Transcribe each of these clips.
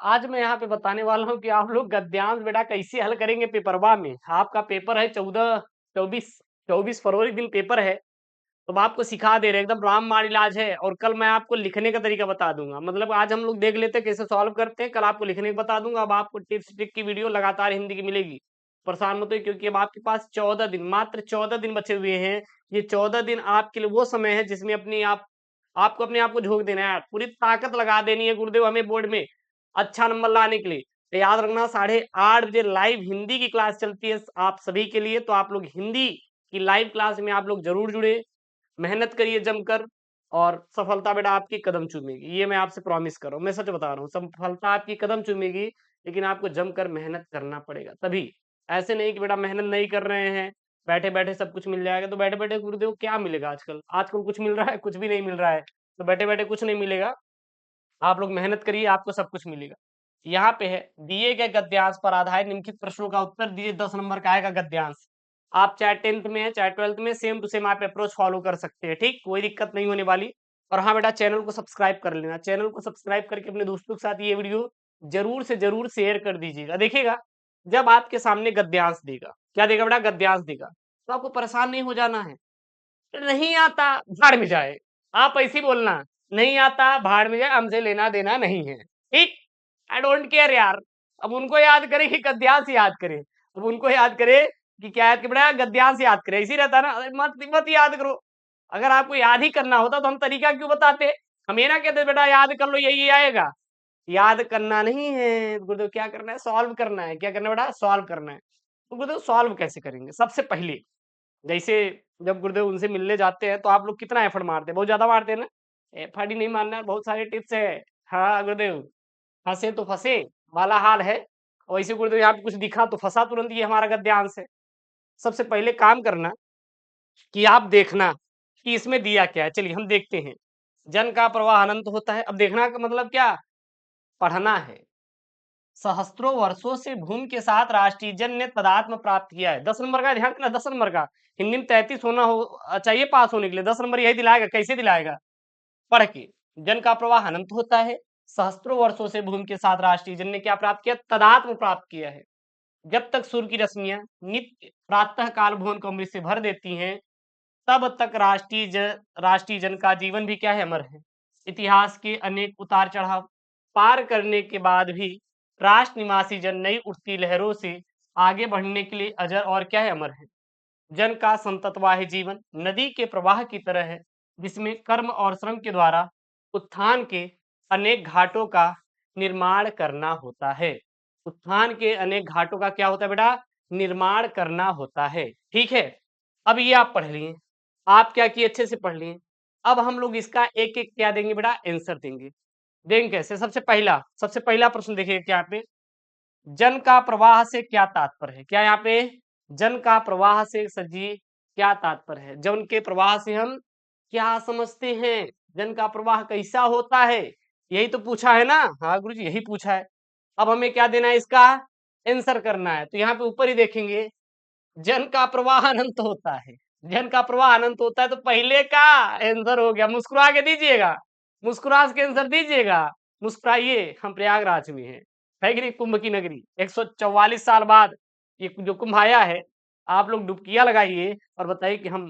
आज मैं यहाँ पे बताने वाला हूँ कि आप लोग गद्यांश बेटा कैसे हल करेंगे पेपरवा में। आपका पेपर है 14 24 24 फरवरी दिन पेपर है। तो हम आपको सिखा दे रहे हैं, एकदम रामबाण इलाज है। और कल मैं आपको लिखने का तरीका बता दूंगा। मतलब आज हम लोग देख लेते हैं कैसे सॉल्व करते हैं, कल आपको लिखने का बता दूंगा। अब आपको टिप्स ट्रिक की वीडियो लगातार हिंदी की मिलेगी। परेशान मत होइए, क्योंकि अब आपके पास 14 दिन, मात्र 14 दिन बचे हुए हैं। ये 14 दिन आपके लिए वो समय है जिसमें अपनी आपको अपने आप को झोंक देना है, पूरी ताकत लगा देनी है गुरुदेव हमें बोर्ड में अच्छा नंबर लाने के लिए। तो याद रखना, 8:30 बजे लाइव हिंदी की क्लास चलती है आप सभी के लिए। तो आप लोग हिंदी की लाइव क्लास में आप लोग जरूर जुड़े, मेहनत करिए जमकर, और सफलता बेटा आपकी कदम चूमेगी। ये मैं आपसे प्रॉमिस कर रहा हूँ, मैं सच बता रहा हूँ, सफलता आपकी कदम चूमेगी। लेकिन आपको जमकर मेहनत करना पड़ेगा तभी। ऐसे नहीं कि बेटा मेहनत नहीं कर रहे हैं, बैठे बैठे सब कुछ मिल जाएगा। तो बैठे बैठे गुरुदेव क्या मिलेगा? आजकल आजकल कुछ मिल रहा है? कुछ भी नहीं मिल रहा है। तो बैठे बैठे कुछ नहीं मिलेगा। आप लोग मेहनत करिए, आपको सब कुछ मिलेगा। यहाँ पे है, दिए गए गद्यांश पर आधारित निम्नलिखित प्रश्नों का उत्तर दीजिए। 10 नंबर का आएगा गद्यांश। आप चाहे 10th में चाहे 12th में सेम टू सेम आप अप्रोच फॉलो कर सकते हैं, ठीक, कोई दिक्कत नहीं होने वाली। और हाँ बेटा, चैनल को सब्सक्राइब कर लेना। चैनल को सब्सक्राइब करके अपने दोस्तों के साथ ये वीडियो जरूर से जरूर शेयर कर दीजिएगा। देखिएगा, जब आपके सामने गद्यांश देगा, क्या देगा बेटा? गद्यांश देगा, तो आपको परेशान नहीं हो जाना है। नहीं आता, भाड़ में जाए। आप ऐसे ही बोलना, नहीं आता भाड़ में जाए, हमसे लेना देना नहीं है, ठीक। आई डोंट केयर यार। अब उनको याद करे कि गद्यांश याद करे, अब उनको याद करे कि क्या याद करे, गद्यांश याद करे, इसी रहता ना। अरे मत मत याद करो। अगर आपको याद ही करना होता तो हम तरीका क्यों बताते? हम ये ना कहते बेटा याद कर लो यही आएगा। याद करना नहीं है गुरुदेव, क्या करना है? सॉल्व करना है। क्या करना है बेटा? सॉल्व करना है। तो गुरुदेव सॉल्व कैसे करेंगे? सबसे पहले, जैसे जब गुरुदेव उनसे मिलने जाते हैं तो आप लोग कितना एफर्ट मारते हैं? बहुत ज्यादा मारते हैं ना। एफर्ट ही नहीं मारना, बहुत सारे टिप्स है। हाँ गुरुदेव, फंसे तो फंसे वाला हाल है। और इसी गुरुदेव यहाँ पे कुछ दिखा तो फंसा तुरंत, ये हमारा गद्यांश है। सबसे पहले काम करना कि आप देखना कि इसमें दिया क्या है। चलिए हम देखते हैं। जन का प्रवाह अनंत होता है। अब देखना का मतलब क्या? पढ़ना है। सहस्त्रों वर्षों से भूमि के साथ राष्ट्रीय जन ने तदात्म प्राप्त किया है। 10 नंबर का ध्यान रखना, 10 नंबर का। हिंदी में 33 होना हो चाहिए पास होने के लिए। 10 नंबर यही दिलाएगा। कैसे दिलाएगा? पढ़ के। जन का प्रवाह अनंत होता है। सहस्त्रों वर्षों से भूमि के साथ राष्ट्रीय जन ने क्या प्राप्त किया? तदात्म प्राप्त किया है। जब तक सूर्य की रश्मियां नित्य प्रातः काल भुवन को अमृत से भर देती हैं, तब तक राष्ट्रीय जन का जीवन भी क्या है? अमर है। इतिहास के अनेक उतार चढ़ाव पार करने के बाद भी राष्ट्र निवासी जन नई उठती लहरों से आगे बढ़ने के लिए अजर और क्या है? अमर है। जन का संततवाही जीवन नदी के प्रवाह की तरह है, जिसमें कर्म और श्रम के द्वारा उत्थान के अनेक घाटों का निर्माण करना होता है। उत्थान के अनेक घाटों का क्या होता है बेटा? निर्माण करना होता है, ठीक है। अब ये आप पढ़ लिए, आप क्या किए? अच्छे से पढ़ लिए। अब हम लोग इसका एक एक क्या देंगे बेटा? आंसर देंगे। देंगे कैसे? सबसे पहला प्रश्न देखिए क्या पे, जन का प्रवाह से क्या तात्पर्य है? क्या यहाँ पे जन का प्रवाह से सर जी क्या तात्पर्य है? जन के प्रवाह से हम क्या समझते हैं? जन का प्रवाह कैसा होता है? यही तो पूछा है ना। हाँ गुरुजी, यही पूछा है। अब हमें क्या देना है? इसका आंसर करना है। तो यहाँ पे ऊपर ही देखेंगे, जन का प्रवाह अनंत होता है। जन का प्रवाह अनंत होता है, तो पहले का आंसर हो गया। मुस्कुरा के दीजिएगा, मुस्कुरा के आंसर दीजिएगा। मुस्कुराइए, हम प्रयागराज में हैं, है कि नहीं? कुंभ की नगरी। 144 साल बाद ये जो कुंभ आया है, आप लोग डुबकियां लगाइए और बताइए कि हम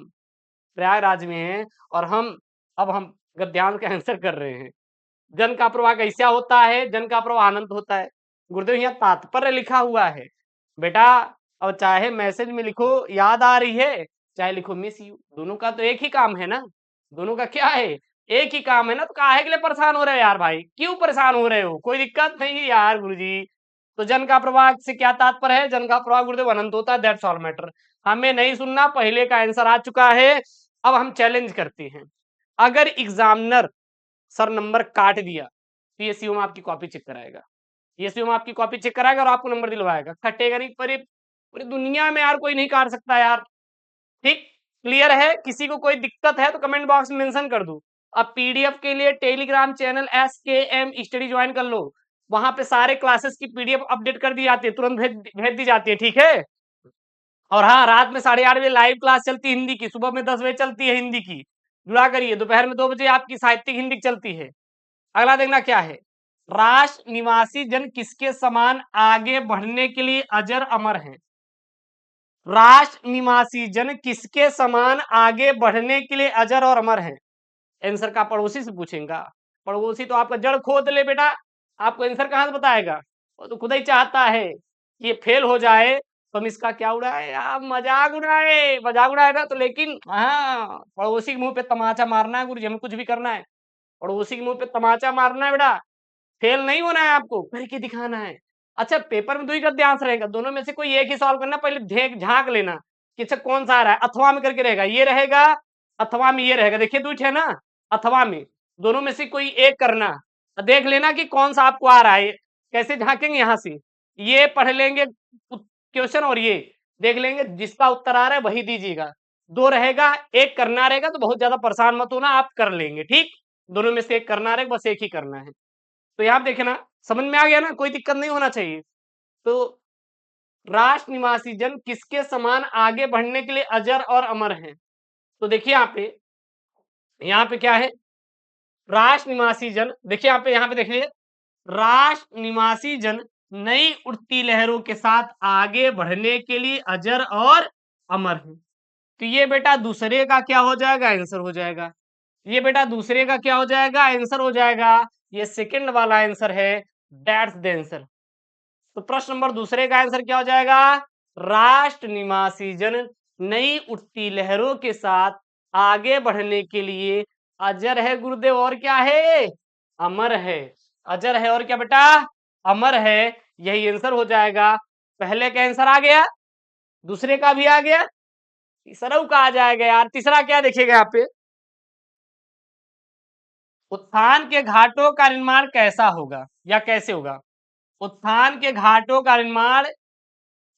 प्रयागराज में हैं, और हम गद्यांश का आंसर कर रहे हैं। जन का प्रवाह कैसा होता है? जन का प्रवाह अनंत होता है। गुरुदेव यहाँ तात्पर्य लिखा हुआ है बेटा। और चाहे मैसेज में लिखो याद आ रही है, चाहे लिखो मिस यू, दोनों का तो एक ही काम है ना। दोनों का क्या है? एक ही काम है ना। तो काहे के लिए परेशान हो रहे हो यार भाई? क्यों परेशान हो रहे हो? कोई दिक्कत नहीं है यार गुरुजी। तो जन का प्रवाह से क्या तात्पर्य है? जन का प्रवाह गुरुदेव अनंत होता है, दैट्स ऑल मैटर। हमें नहीं सुनना, पहले का आंसर आ चुका है। अब हम चैलेंज करते हैं। अगर एग्जामिनर सर नंबर काट दिया, तो ये सीओ में आपकी कॉपी चेक कराएगा। ये सीओ में आपकी कॉपी चेक कराएगा और आपको नंबर दिलवाएगा। कटेगा नहीं। पूरी पूरी दुनिया में यार कोई नहीं काट सकता यार, ठीक। क्लियर है? किसी को कोई दिक्कत है तो कमेंट बॉक्स में मेंशन कर दो। अब पीडीएफ के लिए Telegram channel SKM study join कर लो। वहां पे सारे क्लासेस की पीडीएफ अपडेट कर दी जाती है, तुरंत भेज दी जाती है, ठीक है। और हाँ, रात में 8:30 बजे लाइव क्लास चलती है हिंदी की, सुबह में 10 बजे चलती है हिंदी की। जुड़ा करिए। दोपहर में 2 बजे आपकी साहित्यिक हिंदी चलती है। अगला देखना क्या है, राष्ट्र निवासी जन किसके समान आगे बढ़ने के लिए अजर अमर हैं? राष्ट्र निवासी जन किसके समान आगे बढ़ने के लिए अजर और अमर हैं? आंसर का पड़ोसी से पूछेगा। पड़ोसी तो आपका जड़ खोद ले बेटा, आपको आंसर कहां से बताएगा? वो तो खुद ही चाहता है कि ये फेल हो जाए तो हम इसका क्या उड़ाए यार, मजाक उड़ाए ना। तो लेकिन हाँ, पड़ोसी के मुंह पे तमाचा मारना है गुरु जी, हमें कुछ भी करना है, पड़ोसी के मुंह पे तमाचा मारना है बेटा, फेल नहीं होना है, आपको करके दिखाना है। अच्छा, पेपर में 2 ही गद्यांश रहेगा, दोनों में से कोई एक ही सॉल्व करना, पहले देख झांक लेना कि अच्छा कौन सा आ रहा है। अथवा में करके रहेगा, ये रहेगा, अथवा में ये रहेगा। देखिए 2 है ना, अथवा में दोनों में से कोई एक करना, देख लेना कि कौन सा आपको आ रहा है। कैसे झांकेंगे? यहाँ से ये पढ़ लेंगे क्वेश्चन और ये देख लेंगे, जिसका उत्तर आ रहा है वही दीजिएगा। 2 रहेगा, एक करना रहेगा, तो बहुत ज्यादा परेशान मत होना, आप कर लेंगे। ठीक, दोनों में से एक करना रहेगा, बस एक ही करना है। तो यहाँ देखे ना, समझ में आ गया ना, कोई दिक्कत नहीं होना चाहिए। तो राष्ट्र निवासी जन किसके समान आगे बढ़ने के लिए अजर और अमर हैं? तो देखिए यहाँ पे क्या है, राष्ट्र निवासी जन, देखिए यहाँ पे देखिए, राष्ट्र निवासी जन नई उठती लहरों के साथ आगे बढ़ने के लिए अजर और अमर हैं। तो ये बेटा दूसरे का क्या हो जाएगा? आंसर हो जाएगा। ये बेटा दूसरे का क्या हो जाएगा? आंसर हो जाएगा। ये सेकंड वाला आंसर है, दैट्स द आंसर। तो प्रश्न नंबर दूसरे का आंसर क्या हो जाएगा? राष्ट्र निवासी जन नई उठती लहरों के साथ आगे बढ़ने के लिए अजर है गुरुदेव, और क्या है? अमर है। अजर है और क्या बेटा? अमर है। यही आंसर हो जाएगा। पहले का आंसर आ गया, दूसरे का भी आ गया, तीसरा का आ जाएगा यार। तीसरा क्या देखिएगा यहाँ पे, उत्थान के घाटों का निर्माण कैसा होगा या कैसे होगा? उत्थान के घाटों का निर्माण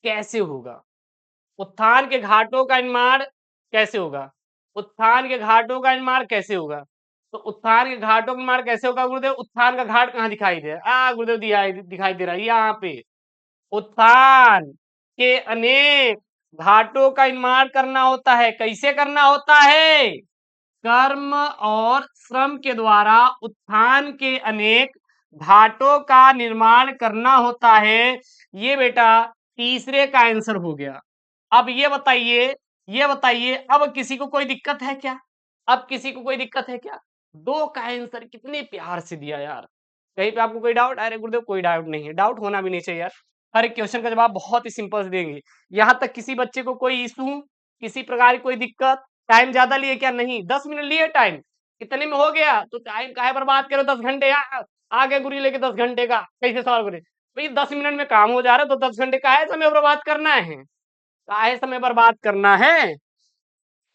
कैसे होगा? उत्थान के घाटों का निर्माण कैसे होगा? उत्थान के घाटों का निर्माण कैसे होगा? तो उत्थान के घाटों का निर्माण कैसे होगा गुरुदेव? उत्थान का घाट कहाँ दिखाई दे रहा है? गुरुदेव दिखाई दे रहा है यहाँ पे। उत्थान के अनेक घाटों का निर्माण करना होता है। कैसे करना होता है? कर्म और श्रम के द्वारा उत्थान के अनेक घाटों का निर्माण करना होता है। ये बेटा तीसरे का आंसर हो गया। अब ये बताइए अब किसी को कोई दिक्कत है क्या? अब किसी को कोई दिक्कत है क्या? 2 का आंसर कितने प्यार से दिया यार। कहीं पे आपको कोई डाउट? अरे गुरुदेव कोई डाउट नहीं है, डाउट होना भी नहीं चाहिए यार। हर एक क्वेश्चन का जवाब बहुत ही सिंपल से देंगे। यहाँ तक किसी बच्चे को कोई इशू, किसी प्रकार की कोई दिक्कत, टाइम ज्यादा लिए क्या? नहीं, 10 मिनट लिए टाइम, इतने में हो गया। तो टाइम काहे बर्बाद करो 10 घंटे यार। आ गए गुरु लेके 10 घंटे का, कैसे सॉल्व करें भाई? 10 मिनट में काम हो जा रहा है, तो 10 घंटे काहे समय बर्बाद करना है? काहे समय बर्बाद करना है?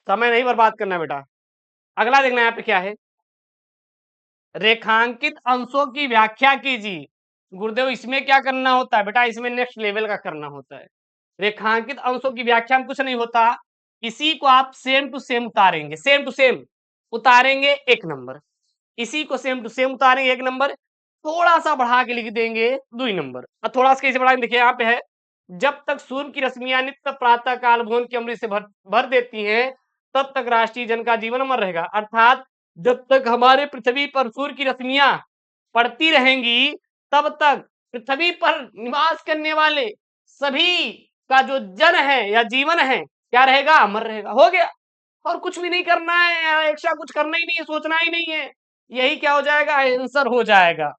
समय नहीं बर्बाद करना बेटा। अगला देखना यहाँ पे क्या है, रेखांकित अंशों की व्याख्या कीजिए। गुरुदेव इसमें क्या करना होता है बेटा? इसमें नेक्स्ट लेवल का करना होता है। रेखांकित अंशों की व्याख्या में कुछ नहीं होता, इसी को आप सेम टू सेम उतारेंगे, सेम टू सेम उतारेंगे 1 नंबर, इसी को सेम टू सेम उतारेंगे 1 नंबर, थोड़ा सा बढ़ा के लिख देंगे 2 नंबर। और थोड़ा सा कैसे बढ़ा, देखिए यहाँ पे है, जब तक सूर्य की रश्मियां नित्य प्रातः काल भुवन के अमृत से भर देती हैं, तब तक राष्ट्रीय जन का जीवन अमर रहेगा। अर्थात जब तक हमारे पृथ्वी पर सूर्य की रश्मियां पड़ती रहेंगी, तब तक पृथ्वी पर निवास करने वाले सभी का जो जन है या जीवन है क्या रहेगा? अमर रहेगा। हो गया, और कुछ भी नहीं करना है, एक्स्ट्रा कुछ करना ही नहीं है, सोचना ही नहीं है। यही क्या हो जाएगा? आंसर हो जाएगा।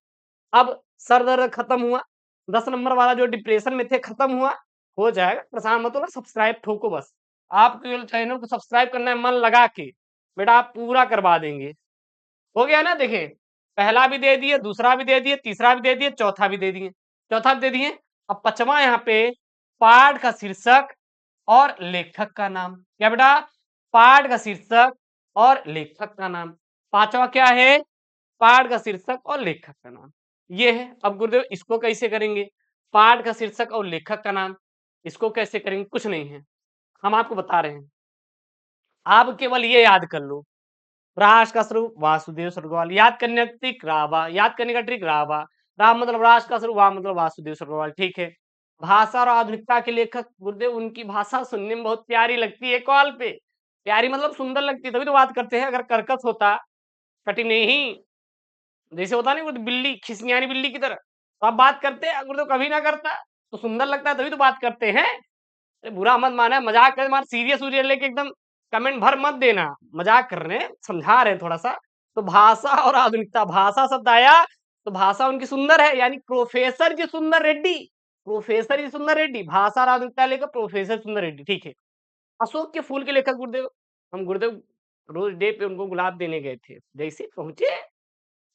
अब सर दर्द खत्म हुआ, 10 नंबर वाला जो डिप्रेशन में थे खत्म हुआ, हो जाएगा, परेशान मत होना, सब्सक्राइब ठोको बस। आप केवल चैनल को सब्सक्राइब करना है मन लगा के, बेटा आप पूरा करवा देंगे। हो गया ना? देखिए पहला भी दे दिए, दूसरा भी दे दिए, तीसरा भी दे दिए, चौथा भी दे दिए, चौथा भी दे दिए। अब 5वां यहाँ पे, पाठ का शीर्षक और लेखक का नाम। क्या बेटा? पाठ का शीर्षक और लेखक का नाम। 5वां क्या है? पाठ का शीर्षक और लेखक का नाम। ये है। अब गुरुदेव इसको कैसे करेंगे? पाठ का शीर्षक और लेखक का नाम, इसको कैसे करेंगे? कुछ नहीं है, हम आपको बता रहे हैं। आप केवल ये याद कर लो, राष्ट्र का स्वरूप वासुदेव सर्गवाल, याद करने का ट्रिक रावा, याद करने का ट्रिक रावा। राम मतलब राष्ट्र का स्वरूप, वा मतलब वासुदेव सर्गवाल। ठीक है। भाषा और आधुनिकता के लेखक गुरुदेव, उनकी भाषा सुनने में बहुत प्यारी लगती है कॉल पे। प्यारी मतलब सुंदर लगती है, तभी तो बात करते हैं। अगर कर्कश होता, कठिन नहीं, जैसे होता नहीं वो बिल्ली खिसियानी बिल्ली की तरह, तो आप बात करते हैं अगर तो कभी ना करता तो सुंदर लगता है तभी तो बात करते हैं। अरे बुरा मत माना, मजाक कर मार, सीरियस सीरियस लेके एकदम कमेंट भर मत देना, मजाक कर रहे हैं, समझा रहे हैं थोड़ा सा। तो भाषा और आधुनिकता, भाषा शब्द आया तो भाषा उनकी सुंदर है, यानी प्रोफेसर जी सुंदर रेड्डी, प्रोफेसर जी सुंदर रेड्डी, भाषा और आधुनिकता लेकर प्रोफेसर सुंदर रेड्डी, ठीक है। अशोक के फूल के लेखक गुरुदेव, हम गुरुदेव रोज डे पे उनको गुलाब देने गए थे, जैसे पहुंचे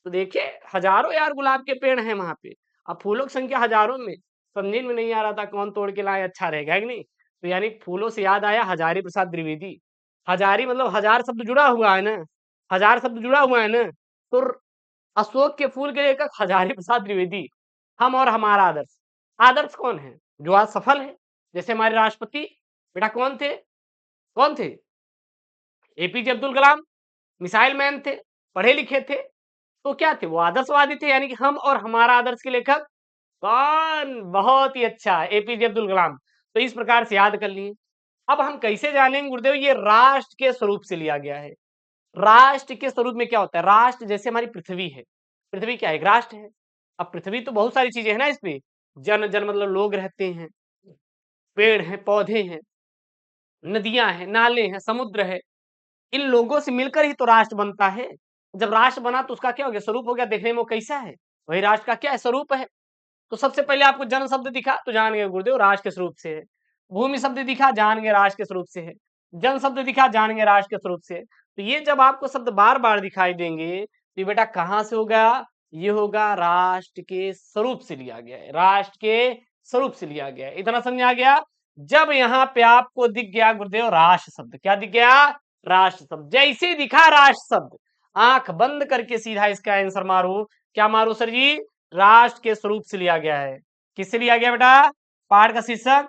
तो देखिए हजारों यार गुलाब के पेड़ हैं वहां पे, अब फूलों की संख्या हजारों में, समझने में नहीं आ रहा था कौन तोड़ के लाए अच्छा रहेगा है कि नहीं। तो यानी फूलों से याद आया हजारी प्रसाद द्विवेदी, हजारी मतलब हजार शब्द जुड़ा हुआ है ना, हजार शब्द जुड़ा हुआ है ना। तो अशोक के फूल के लेखक हजारी प्रसाद द्विवेदी। हम और हमारा आदर्श, आदर्श कौन है जो आज सफल है, जैसे हमारे राष्ट्रपति बेटा कौन थे, कौन थे, APJ Abdul Kalam, missile man थे, पढ़े लिखे थे, तो क्या थे वो आदर्शवादी थे, यानी कि हम और हमारा आदर्श के लेखक कौन, बहुत ही अच्छा एपीजे अब्दुल कलाम। तो इस प्रकार से याद कर लिए। अब हम कैसे जानेंगे गुरुदेव, ये राष्ट्र के स्वरूप से लिया गया है। राष्ट्र के स्वरूप में क्या होता है, राष्ट्र जैसे हमारी पृथ्वी है, पृथ्वी क्या है, एक राष्ट्र है। अब पृथ्वी तो बहुत सारी चीजें है ना इसमें, जन जन मतलब लोग रहते हैं, पेड़ हैं, पौधे हैं, नदियां हैं, नाले हैं, समुद्र है, इन लोगों से मिलकर ही तो राष्ट्र बनता है। जब राष्ट्र बना तो उसका क्या हो गया, स्वरूप हो गया, देखने में वो कैसा है, वही राष्ट्र का क्या है, स्वरूप है। तो सबसे पहले आपको जन शब्द दिखा तो जान गए गुरुदेव राष्ट्र के स्वरूप से है, भूमि शब्द दिखा जान गए राष्ट्र के स्वरूप से है, जन शब्द दिखा जान गए राष्ट्र के स्वरूप से है। तो ये जब आपको शब्द बार बार दिखाई देंगे तो ये बेटा कहाँ से होगा, ये होगा राष्ट्र के स्वरूप से लिया गया है, राष्ट्र के स्वरूप से लिया गया है, इतना समझ आ गया। जब यहाँ पे आपको दिख गया गुरुदेव राष्ट्र शब्द, क्या दिख गया, राष्ट्र शब्द, जैसे ही दिखा राष्ट्र शब्द आंख बंद करके सीधा इसका आंसर मारो, क्या मारो सर जी, राष्ट्र के स्वरूप से लिया गया है। किससे लिया गया बेटा, पाठ का शीर्षक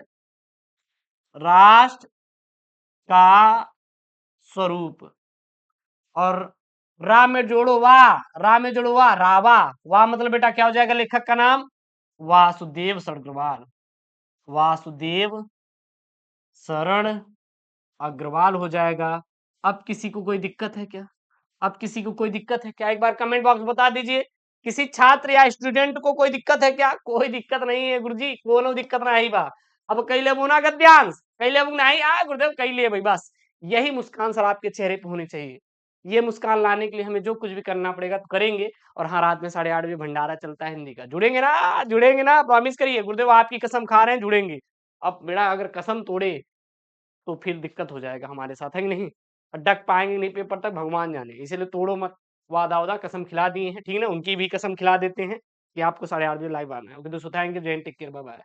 राष्ट्र का स्वरूप, और रा में जोड़ो वाह, रा में जोड़ो वाह, रावा, वाह मतलब बेटा क्या हो जाएगा लेखक का नाम, वासुदेव अग्रवाल, वासुदेव शरण अग्रवाल हो जाएगा। अब किसी को कोई दिक्कत है क्या, अब किसी को कोई दिक्कत है क्या, एक बार कमेंट बॉक्स में बता दीजिए, किसी छात्र या स्टूडेंट को कोई दिक्कत है क्या, कोई दिक्कत नहीं है गुरुजी, कोनो दिक्कत ना आई बा। अब कई लेबू ना गद्यांश, कई लेबू नहीं आ गुरुदेव, कई ले भाई, बस यही मुस्कान सर आपके चेहरे पे होनी चाहिए। ये मुस्कान लाने के लिए हमें जो कुछ भी करना पड़ेगा तो करेंगे। और हाँ, रात में 8:30 बजे भंडारा चलता है हिंदी का, जुड़ेंगे ना, जुड़ेंगे ना, प्रॉमिस करिए गुरुदेव, आपकी कसम खा रहे हैं जुड़ेंगे। अब बेटा अगर कसम तोड़े तो फिर दिक्कत हो जाएगा हमारे साथ, है कि नहीं, और डक पाएंगे नहीं पेपर तक भगवान जाने, इसीलिए तोड़ो मत, वादा वादा कसम खिला दिए हैं, ठीक है ना, उनकी भी कसम खिला देते हैं कि आपको 8:30 बजे लाइव आना है। ओके दोस्तों, थैंक यू, जय Hind, take care, bye bye.